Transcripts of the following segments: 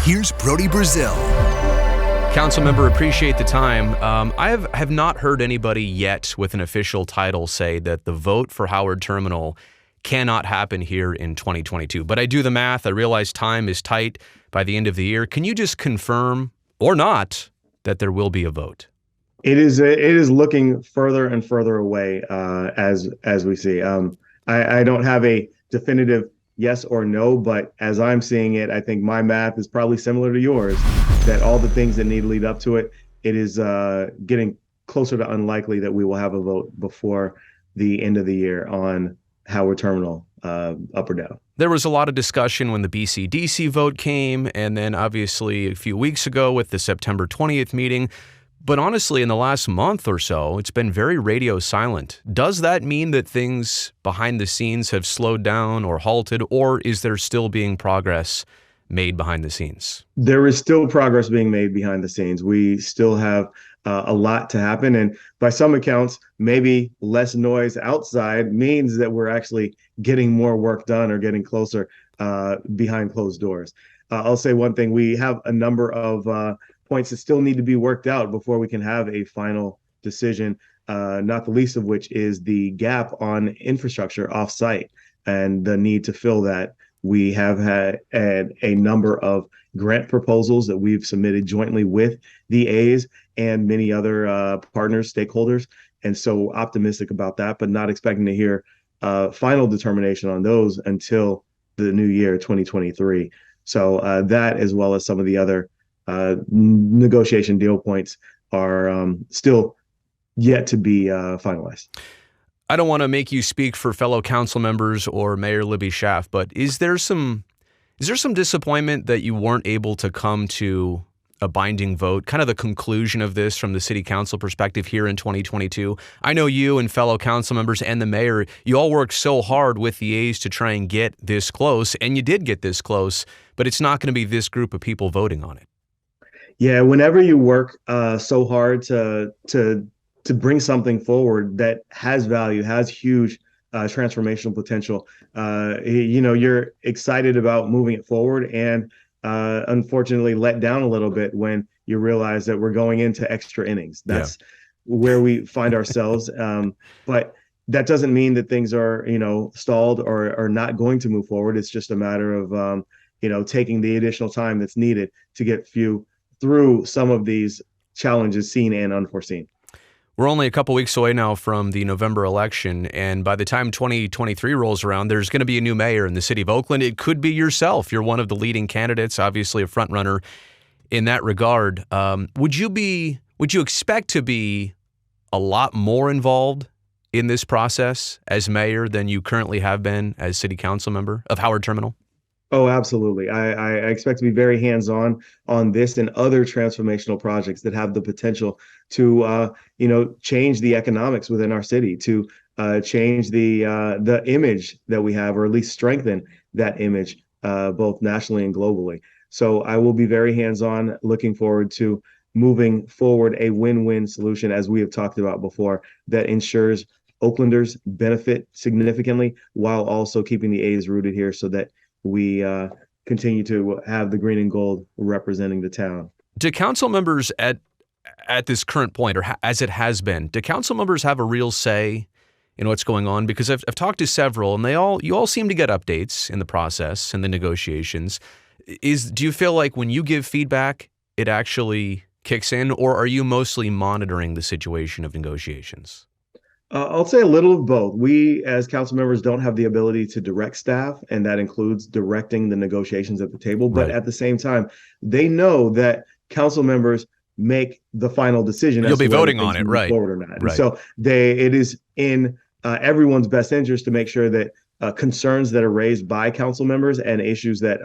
Here's Brody Brazil. Council member, appreciate the time. I have not heard anybody yet with an official title say that the vote for Howard Terminal cannot happen here in 2022. But I do the math. I realize time is tight by the end of the year. Can you just confirm or not that there will be a vote? It is looking further and further away as we see. I don't have a definitive yes or no, but as I'm seeing it, I think my math is probably similar to yours, that all the things that need to lead up to it, it is getting closer to unlikely that we will have a vote before the end of the year on Howard Terminal, up or down. There was a lot of discussion when the BCDC vote came, and then obviously a few weeks ago with the September 20th meeting. But honestly, in the last month or so, it's been very radio silent. Does that mean that things behind the scenes have slowed down or halted, or is there still being progress made behind the scenes? There is still progress being made behind the scenes. We still have a lot to happen. And by some accounts, maybe less noise outside means that we're actually getting more work done or getting closer behind closed doors. I'll say one thing. We have a number of points that still need to be worked out before we can have a final decision, not the least of which is the gap on infrastructure off-site and the need to fill that. We have had a number of grant proposals that we've submitted jointly with the A's and many other partners, stakeholders. And so optimistic about that, but not expecting to hear final determination on those until the new year, 2023. So that, as well as some of the other negotiation deal points, are still yet to be finalized. I don't want to make you speak for fellow council members or Mayor Libby Schaaf, but is there some disappointment that you weren't able to come to a binding vote, kind of the conclusion of this from the city council perspective here in 2022? I know you and fellow council members and the mayor, you all worked so hard with the A's to try and get this close, and you did get this close, but it's not going to be this group of people voting on it. Yeah, whenever you work so hard to bring something forward that has value, has huge transformational potential, you're excited about moving it forward, and unfortunately let down a little bit when you realize that we're going into extra innings. That's where we find ourselves. But that doesn't mean that things are, stalled or not going to move forward. It's just a matter of, taking the additional time that's needed to get through some of these challenges seen and unforeseen. We're only a couple weeks away now from the November election, and by the time 2023 rolls around, there's going to be a new mayor in the city of Oakland. It could be yourself. You're one of the leading candidates, obviously a front runner in that regard. Would you expect to be a lot more involved in this process as mayor than you currently have been as city council member of Howard Terminal? Oh, absolutely. I expect to be very hands-on on this and other transformational projects that have the potential to, change the economics within our city, to change the image that we have, or at least strengthen that image, both nationally and globally. So I will be very hands-on, looking forward to moving forward a win-win solution, as we have talked about before, that ensures Oaklanders benefit significantly while also keeping the A's rooted here so that we continue to have the green and gold representing the town. Do council members at this current point, or as it has been, do council members have a real say in what's going on? Because I've talked to several, and you all seem to get updates in the process and the negotiations. Do you feel like when you give feedback, it actually kicks in, or are you mostly monitoring the situation of negotiations? I'll say a little of both. We, as council members, don't have the ability to direct staff, and that includes directing the negotiations at the table. But at the same time, they know that council members make the final decision. You'll be voting on it, right? Forward or not. Right. So it is in everyone's best interest to make sure that concerns that are raised by council members and issues that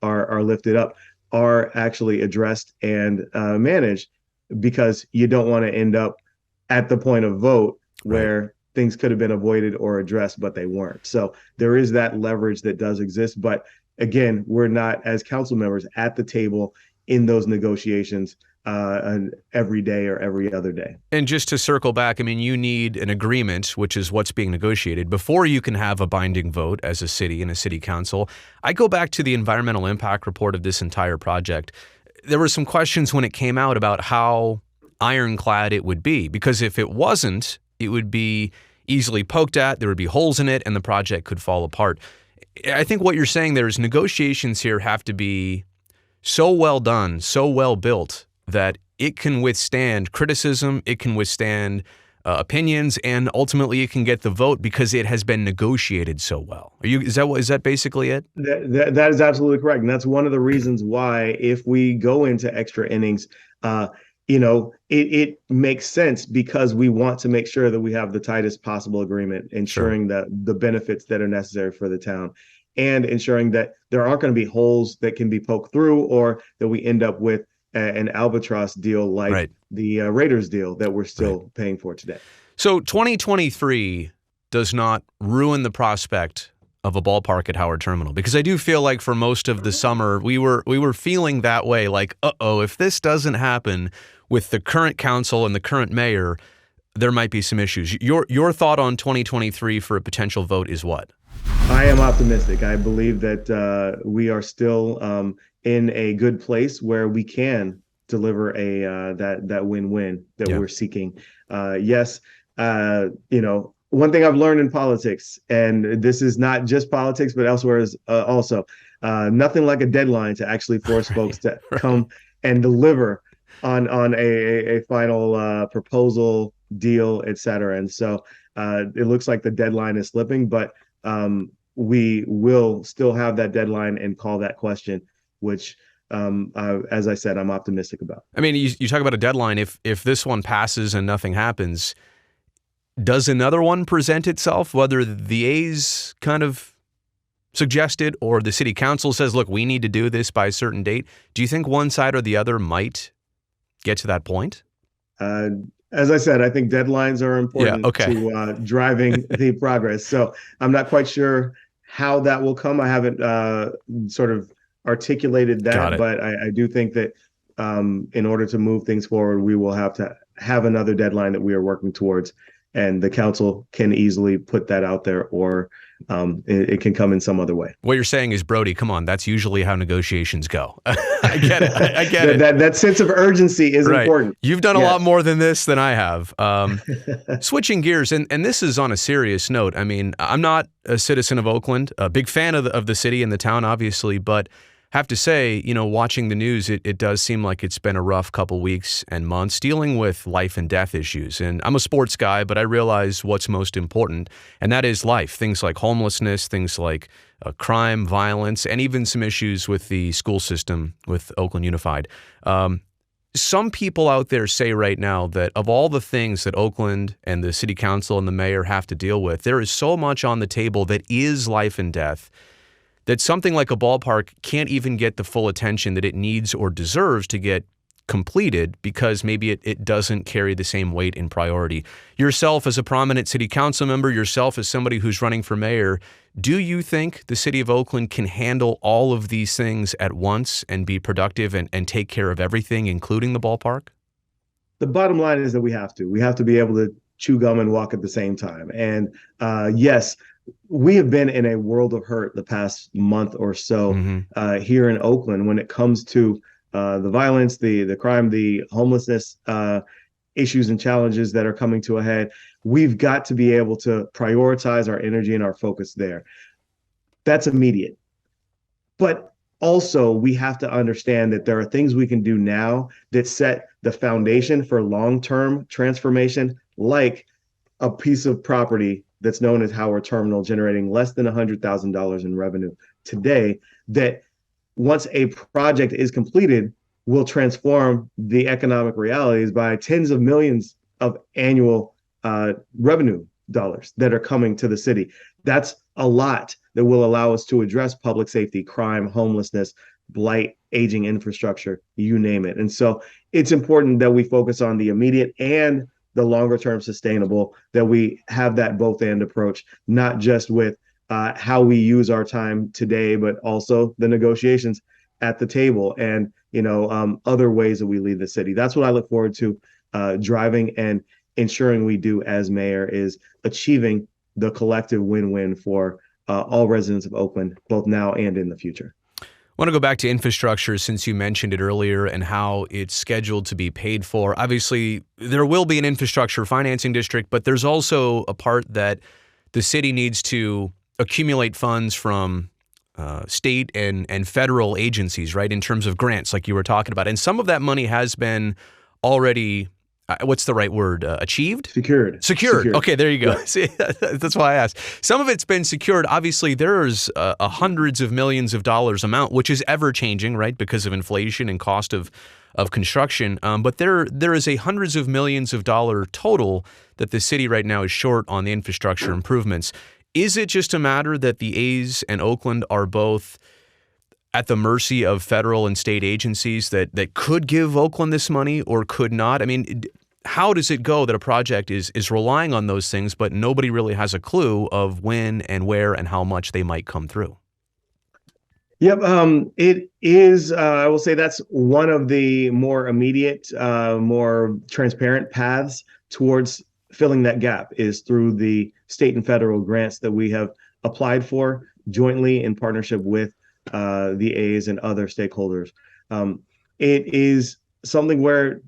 are lifted up are actually addressed and managed, because you don't want to end up at the point of vote where things could have been avoided or addressed, but they weren't. So there is that leverage that does exist. But again, we're not, as council members, at the table in those negotiations every day or every other day. And just to circle back, I mean, you need an agreement, which is what's being negotiated, before you can have a binding vote as a city and a city council. I go back to the environmental impact report of this entire project. There were some questions when it came out about how ironclad it would be, because if it wasn't, it would be easily poked at, there would be holes in it, and the project could fall apart. I think what you're saying there is negotiations here have to be so well done, so well built, that it can withstand criticism, it can withstand opinions, and ultimately it can get the vote because it has been negotiated so well. Is that basically it? That is absolutely correct. And that's one of the reasons why, if we go into extra innings, it makes sense, because we want to make sure that we have the tightest possible agreement, ensuring that the benefits that are necessary for the town, and ensuring that there aren't going to be holes that can be poked through, or that we end up with an albatross deal like the Raiders deal that we're still paying for today. So 2023 does not ruin the prospect of a ballpark at Howard Terminal, because I do feel like for most of the summer we were feeling that way, like, if this doesn't happen with the current council and the current mayor, there might be some issues. Your thought on 2023 for a potential vote is what? I am optimistic. I believe that we are still in a good place where we can deliver that win-win that we're seeking. Yes, one thing I've learned in politics, and this is not just politics, but elsewhere is also, nothing like a deadline to actually force folks to come and deliver on a final proposal, deal, et cetera. And so it looks like the deadline is slipping, but we will still have that deadline and call that question, which, as I said, I'm optimistic about. I mean, you talk about a deadline. If this one passes and nothing happens, does another one present itself, whether the A's kind of suggested or the city council says, look, we need to do this by a certain date? Do you think one side or the other might get to that point? As I said, I think deadlines are important to driving the progress. So I'm not quite sure how that will come. I haven't sort of articulated that, but I do think that in order to move things forward, we will have to have another deadline that we are working towards. And the council can easily put that out there, or it can come in some other way. What you're saying is, Brody, come on, that's usually how negotiations go. I get it. I get it. That sense of urgency is important. You've done a lot more than this than I have. Switching gears, and this is on a serious note. I mean, I'm not a citizen of Oakland, a big fan of the city and the town, obviously, but have to say, watching the news, it does seem like it's been a rough couple weeks and months dealing with life and death issues. And I'm a sports guy, but I realize what's most important, and that is life. Things like homelessness, things like crime, violence, and even some issues with the school system with Oakland Unified. Some people out there say right now that of all the things that Oakland and the city council and the mayor have to deal with, there is so much on the table that is life and death, that something like a ballpark can't even get the full attention that it needs or deserves to get completed, because maybe it doesn't carry the same weight in priority. Yourself as a prominent city council member, yourself as somebody who's running for mayor, do you think the city of Oakland can handle all of these things at once and be productive and take care of everything, including the ballpark? The bottom line is that we have to. We have to be able to chew gum and walk at the same time. And yes, we have been in a world of hurt the past month or so here in Oakland when it comes to the violence, the crime, the homelessness issues and challenges that are coming to a head. We've got to be able to prioritize our energy and our focus there. That's immediate. But also, we have to understand that there are things we can do now that set the foundation for long-term transformation, like a piece of property that's known as Howard Terminal, generating less than $100,000 in revenue today, that once a project is completed, will transform the economic realities by tens of millions of annual revenue dollars that are coming to the city. That's a lot that will allow us to address public safety, crime, homelessness, blight, aging infrastructure, you name it. And so it's important that we focus on the immediate and the longer term sustainable, that we have that both and approach, not just with how we use our time today, but also the negotiations at the table, and other ways that we lead the city. That's what I look forward to driving and ensuring we do as mayor, is achieving the collective win-win for all residents of Oakland, both now and in the future. I want to go back to infrastructure since you mentioned it earlier and how it's scheduled to be paid for. Obviously, there will be an infrastructure financing district, but there's also a part that the city needs to accumulate funds from state and federal agencies, right, in terms of grants like you were talking about. And some of that money has been already what's the right word? Achieved? Secured. Okay, there you go. Right. See, that's why I asked. Some of it's been secured. Obviously, there's a hundreds of millions of dollars amount, which is ever changing, right, because of inflation and cost of construction. But there is a hundreds of millions of dollar total that the city right now is short on the infrastructure improvements. Is it just a matter that the A's and Oakland are both at the mercy of federal and state agencies that could give Oakland this money or could not? I mean, how does it go that a project is relying on those things, but nobody really has a clue of when and where and how much they might come through? Yep. It is, I will say that's one of the more immediate, more transparent paths towards filling that gap, is through the state and federal grants that we have applied for jointly in partnership with the A's and other stakeholders. It is something where,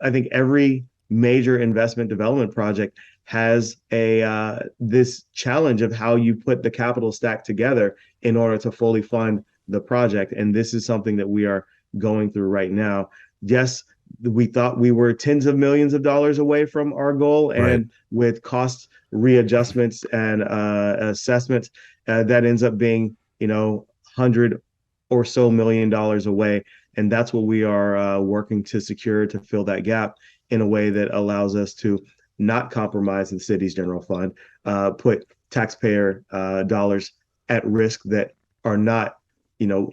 I think every major investment development project has this challenge of how you put the capital stack together in order to fully fund the project. And this is something that we are going through right now. Yes, we thought we were tens of millions of dollars away from our goal. And Right. with cost readjustments and assessments, that ends up being, $100 or so million away. And that's what we are working to secure, to fill that gap in a way that allows us to not compromise the city's general fund, put taxpayer dollars at risk that are not,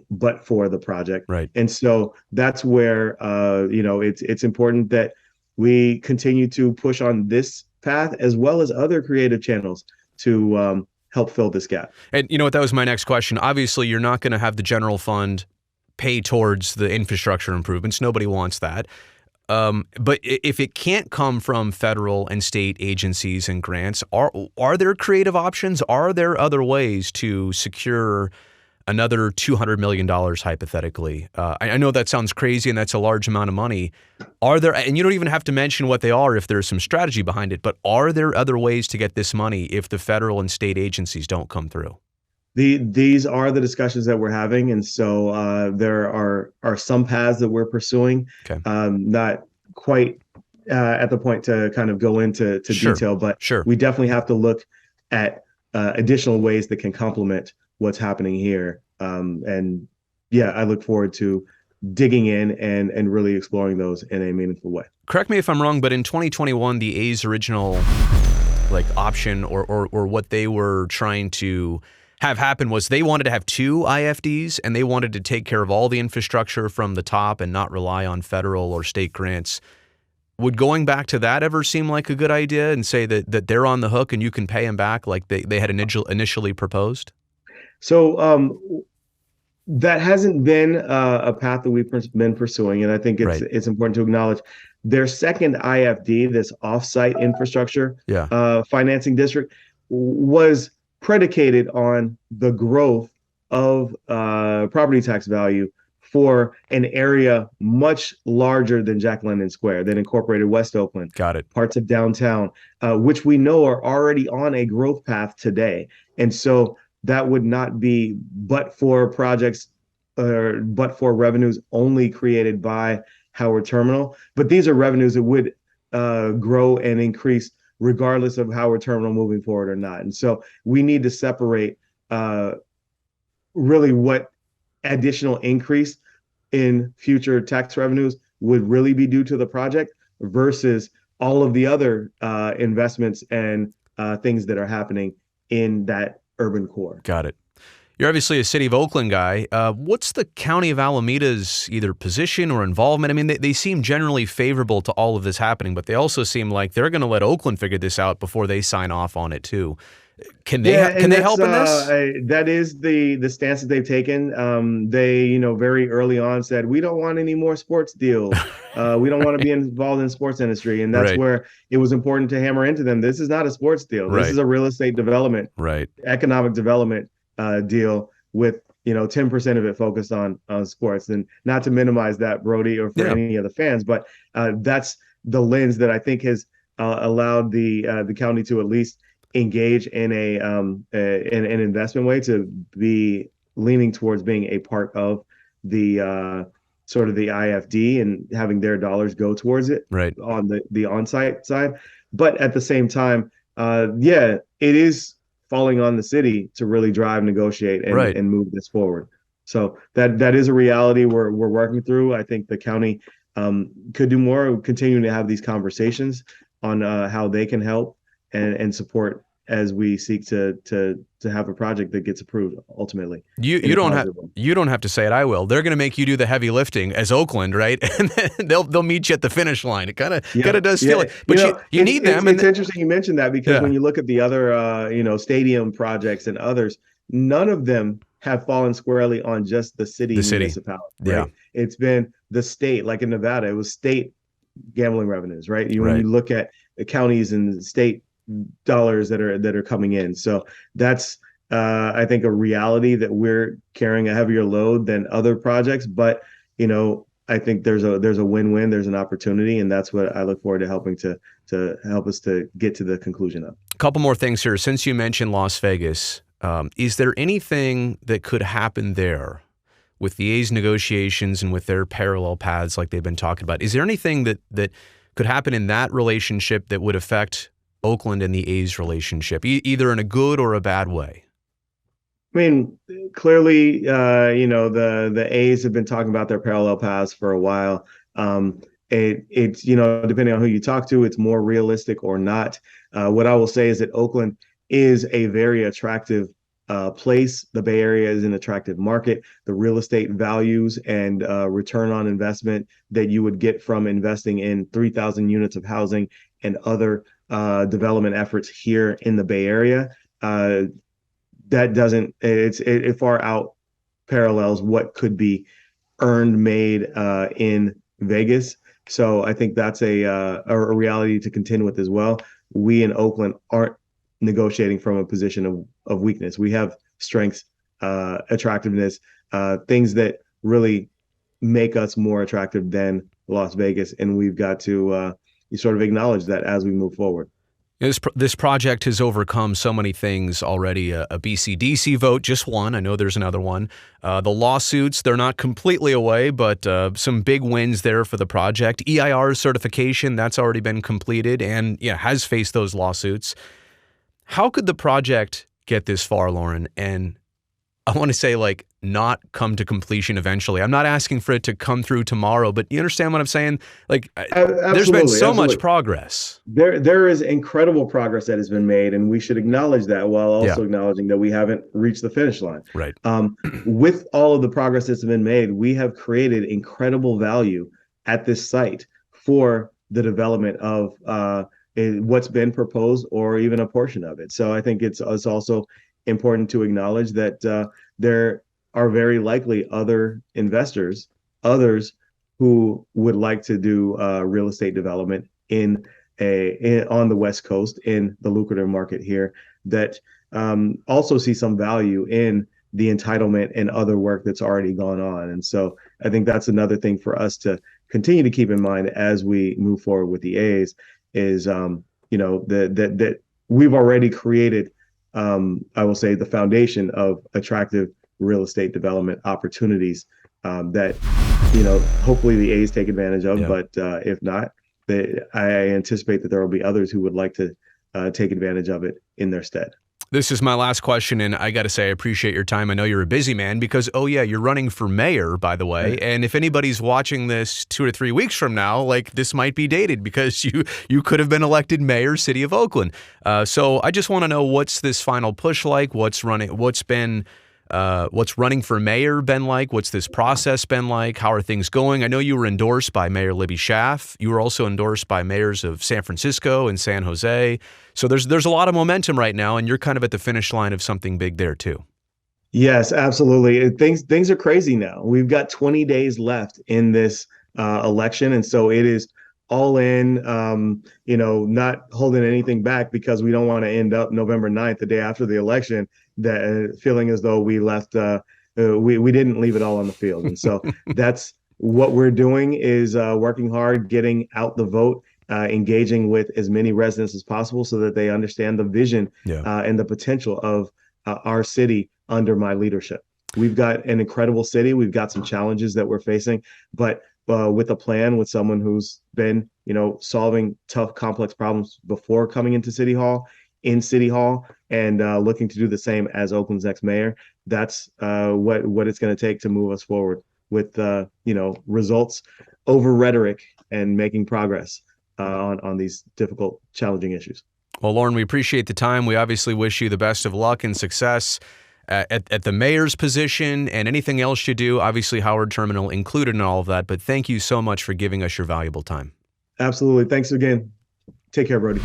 but for the project. Right. And so that's where, it's important that we continue to push on this path as well as other creative channels to help fill this gap. And you know what? That was my next question. Obviously, you're not going to have the general fund pay towards the infrastructure improvements. Nobody wants that. But if it can't come from federal and state agencies and grants, are there creative options? Are there other ways to secure another $200 million hypothetically? I know that sounds crazy and that's a large amount of money. Are there, and you don't even have to mention what they are if there's some strategy behind it, but are there other ways to get this money if the federal and state agencies don't come through? These are the discussions that we're having. And so there are some paths that we're pursuing, Okay. Not quite at the point to kind of go into Sure. detail, but Sure. we definitely have to look at additional ways that can complement what's happening here. And yeah, I look forward to digging in and really exploring those in a meaningful way. Correct me if I'm wrong, but in 2021, the A's original option or what they were trying to have happen was they wanted to have two IFDs and they wanted to take care of all the infrastructure from the top and not rely on federal or state grants. Would going back to that ever seem like a good idea and say that they're on the hook and you can pay them back like they had initially proposed? So that hasn't been a path that we've been pursuing. And I think it's important to acknowledge their second IFD, this offsite infrastructure financing district, was predicated on the growth of property tax value for an area much larger than Jack London Square, that incorporated West Oakland, Got it. parts of downtown, which we know are already on a growth path today. And so that would not be but for projects or but for revenues only created by Howard Terminal. But these are revenues that would grow and increase regardless of Howard Terminal moving forward or not. And so we need to separate really what additional increase in future tax revenues would really be due to the project versus all of the other investments and things that are happening in that urban core. Got it. You're obviously a City of Oakland guy. What's the County of Alameda's either position or involvement? I mean, they seem generally favorable to all of this happening, but they also seem like they're going to let Oakland figure this out before they sign off on it too. Yeah, can and they that's help in this? that is the stance that they've taken. They, very early on said we don't want any more sports deals. We don't want to be involved in the sports industry, and that's Right, where it was important to hammer into them. This is not a sports deal. This is right, a real estate development, right. economic development deal with 10% of it focused on sports. And not to minimize that, Brody, or for Yeah, any of the fans, but that's the lens that I think has allowed the county to at least engage in in an investment way, to be leaning towards being a part of the sort of the IFD and having their dollars go towards it right, on the on-site side. But at the same time, yeah, it is falling on the city to really drive, negotiate, right. and move this forward. So that is a reality we're working through. I think the county could do more, continuing to have these conversations on how they can help and support as we seek to have a project that gets approved ultimately You in you a don't have positive way. you don't have to say it. I will. They're going to make you do the heavy lifting as Oakland, right? And then they'll meet you at the finish line. It kind Yeah, of does feel yeah. like, but you need them, and It's interesting you mentioned that, because yeah, when you look at the other stadium projects and others, none of them have fallen squarely on just the city the city, municipality, yeah, right? It's been the state, like in Nevada, it was state gambling revenues, right? When right. you look at the counties and state dollars that are coming in, so that's I think a reality that we're carrying a heavier load than other projects, but I think there's a win-win, there's an opportunity, and that's what I look forward to helping to help us to get to the conclusion of. A couple more things here. Since you mentioned Las Vegas, is there anything that could happen there with the A's negotiations and with their parallel paths like they've been talking about? Is there anything that could happen in that relationship that would affect Oakland and the A's relationship, either in a good or a bad way? I mean, clearly, the A's have been talking about their parallel paths for a while. It's depending on who you talk to, it's more realistic or not. What I will say is that Oakland is a very attractive place. The Bay Area is an attractive market. The real estate values and return on investment that you would get from investing in 3,000 units of housing and other development efforts here in the Bay Area. That doesn't it far out parallels what could be earned, made in Vegas. So I think that's a reality to contend with as well. We in Oakland aren't negotiating from a position of weakness. We have strengths, attractiveness, things that really make us more attractive than Las Vegas, and we've got to you sort of acknowledge that as we move forward. This project has overcome so many things already. A BCDC vote, just one. I know there's another one. The lawsuits, they're not completely away, but some big wins there for the project. EIR certification, that's already been completed and has faced those lawsuits. How could the project get this far, Loren? And I want to say, not come to completion eventually. I'm not asking for it to come through tomorrow, but you understand what I'm saying? There's been so much progress. There is incredible progress that has been made, and we should acknowledge that, while also acknowledging that we haven't reached the finish line. Right. With all of the progress that's been made, we have created incredible value at this site for the development of what's been proposed, or even a portion of it. So I think it's also important to acknowledge that there are very likely other investors, others who would like to do real estate development on the West Coast, in the lucrative market here, that also see some value in the entitlement and other work that's already gone on. And so I think that's another thing for us to continue to keep in mind as we move forward with the A's, is that we've already created, I will say, the foundation of attractive real estate development opportunities that hopefully the A's take advantage of. Yeah. But if not, I anticipate that there will be others who would like to take advantage of it in their stead. This is my last question, and I got to say I appreciate your time. I know you're a busy man because, you're running for mayor, by the way. Right. And if anybody's watching this 2 or 3 weeks from now, this might be dated, because you could have been elected mayor, city of Oakland. So I just want to know, what's this final push like? What's been What's running for mayor been like? What's this process been like? How are things going? I know you were endorsed by Mayor Libby Schaaf. You were also endorsed by mayors of San Francisco and San Jose. So there's a lot of momentum right now, and you're kind of at the finish line of something big there too. Yes, absolutely. Things are crazy now. We've got 20 days left in this election, and so it is all in. Not holding anything back because we don't want to end up November 9th, the day after the election, that feeling as though we didn't leave it all on the field. And so that's what we're doing is working hard, getting out the vote. Engaging with as many residents as possible so that they understand the vision and the potential of our city under my leadership. We've got an incredible city. We've got some challenges that we're facing, but with a plan, with someone who's been, solving tough, complex problems before coming into City Hall, and looking to do the same as Oakland's next mayor. That's what it's going to take to move us forward with, results over rhetoric and making progress on these difficult, challenging issues. Well, Loren, we appreciate the time. We obviously wish you the best of luck and success at the mayor's position and anything else you do. Obviously, Howard Terminal included in all of that. But thank you so much for giving us your valuable time. Absolutely. Thanks again. Take care, Brody.